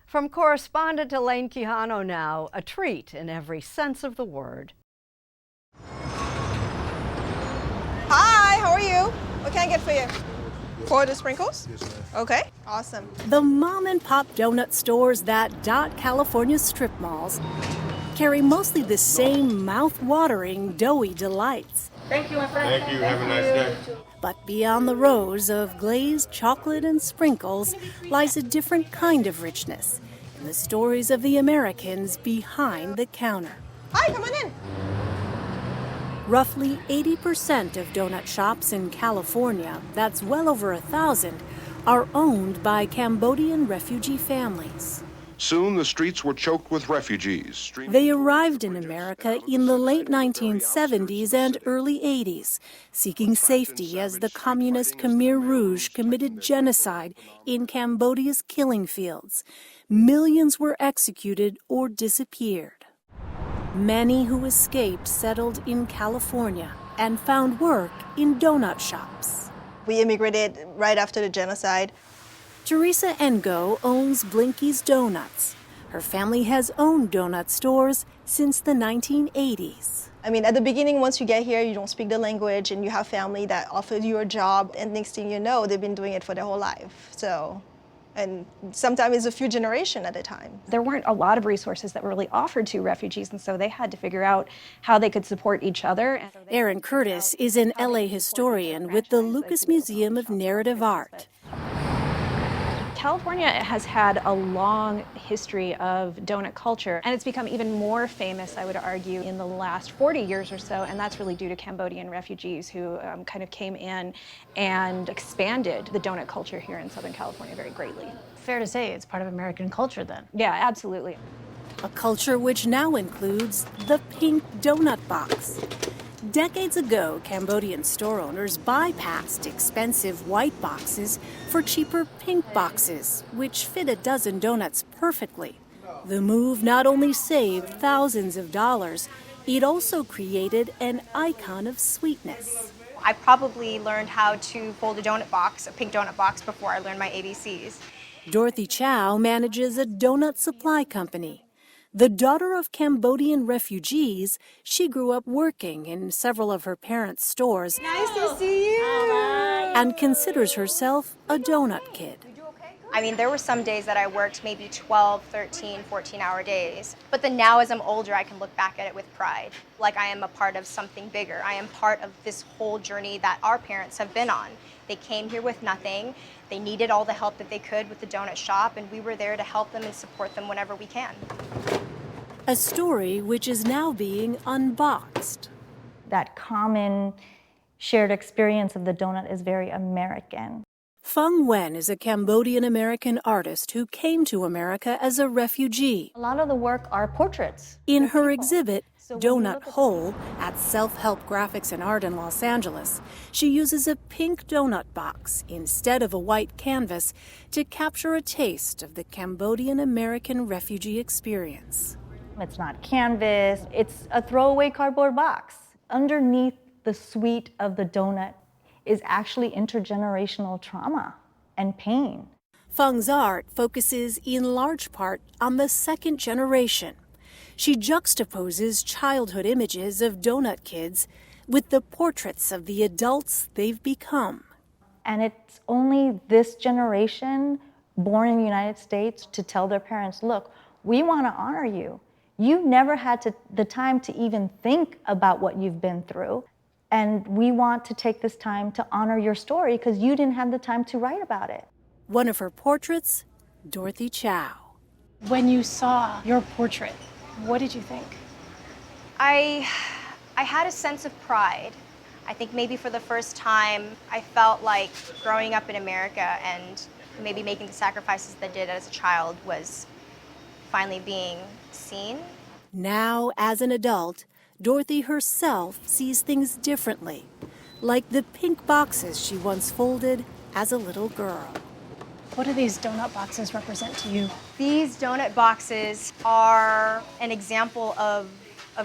From Correspondent Elaine Quijano now, a treat in every sense of the word. Hi, how are you? What can I get for you? For the sprinkles? Yes, ma'am. Okay, awesome. The mom-and-pop donut stores that dot California's strip malls carry mostly the same mouth-watering, doughy delights. Thank you. Have a nice day. But beyond the rows of glazed chocolate and sprinkles lies a different kind of richness in the stories of the Americans behind the counter. Hi, come on in. Roughly 80% of donut shops in California, that's well over 1,000, are owned by Cambodian refugee families. Soon the streets were choked with refugees. They arrived in America in the late 1970s and early 80s, seeking safety as the communist Khmer Rouge committed genocide in Cambodia's killing fields. Millions were executed or disappeared. Many who escaped settled in California and found work in donut shops. We immigrated right after the genocide. Teresa Ngo owns Blinky's Donuts. Her family has owned donut stores since the 1980s. I mean, at the beginning, once you get here, you don't speak the language and you have family that offers you a job, and next thing you know, they've been doing it for their whole life. And sometimes it's a few generations at a time. There weren't a lot of resources that were really offered to refugees, and so they had to figure out how they could support each other. Erin Curtis is an LA historian with the Lucas Museum of Narrative Art. California has had a long history of donut culture, and it's become even more famous, I would argue, in the last 40 years or so, and that's really due to Cambodian refugees who kind of came in and expanded the donut culture here in Southern California very greatly. Fair to say it's part of American culture then. Yeah, absolutely. A culture which now includes the pink donut box. Decades ago, Cambodian store owners bypassed expensive white boxes for cheaper pink boxes, which fit a dozen donuts perfectly. The move not only saved thousands of dollars, it also created an icon of sweetness. I probably learned how to fold a pink donut box, before I learned my ABCs. Dorothy Chow manages a donut supply company. The daughter of Cambodian refugees, she grew up working in several of her parents' stores. Nice to see you. And considers herself a donut kid. I mean, there were some days that I worked maybe 12, 13, 14-hour days. But then now as I'm older, I can look back at it with pride. Like I am a part of something bigger. I am part of this whole journey that our parents have been on. They came here with nothing. They needed all the help that they could with the donut shop, and we were there to help them and support them whenever we can. A story which is now being unboxed. That common shared experience of the donut is very American. Phung Nguyen is a Cambodian-American artist who came to America as a refugee. A lot of the work are portraits. In her exhibit, Doughnut Hole, at Self-Help Graphics and Art in Los Angeles, she uses a pink donut box instead of a white canvas to capture a taste of the Cambodian-American refugee experience. It's not canvas, it's a throwaway cardboard box. Underneath the sweet of the donut is actually intergenerational trauma and pain. Phung's art focuses in large part on the second generation. She juxtaposes childhood images of donut kids with the portraits of the adults they've become. And it's only this generation born in the United States to tell their parents, look, we want to honor you. You never had the time to even think about what you've been through. And we want to take this time to honor your story because you didn't have the time to write about it. One of her portraits, Dorothy Chow. When you saw your portrait, what did you think? I had a sense of pride. I think maybe for the first time, I felt like growing up in America and maybe making the sacrifices that I did as a child was finally being seen. Now, as an adult, Dorothy herself sees things differently, like the pink boxes she once folded as a little girl. What do these donut boxes represent to you? These donut boxes are an example of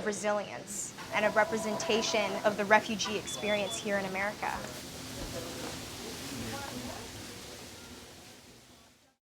resilience and a representation of the refugee experience here in America.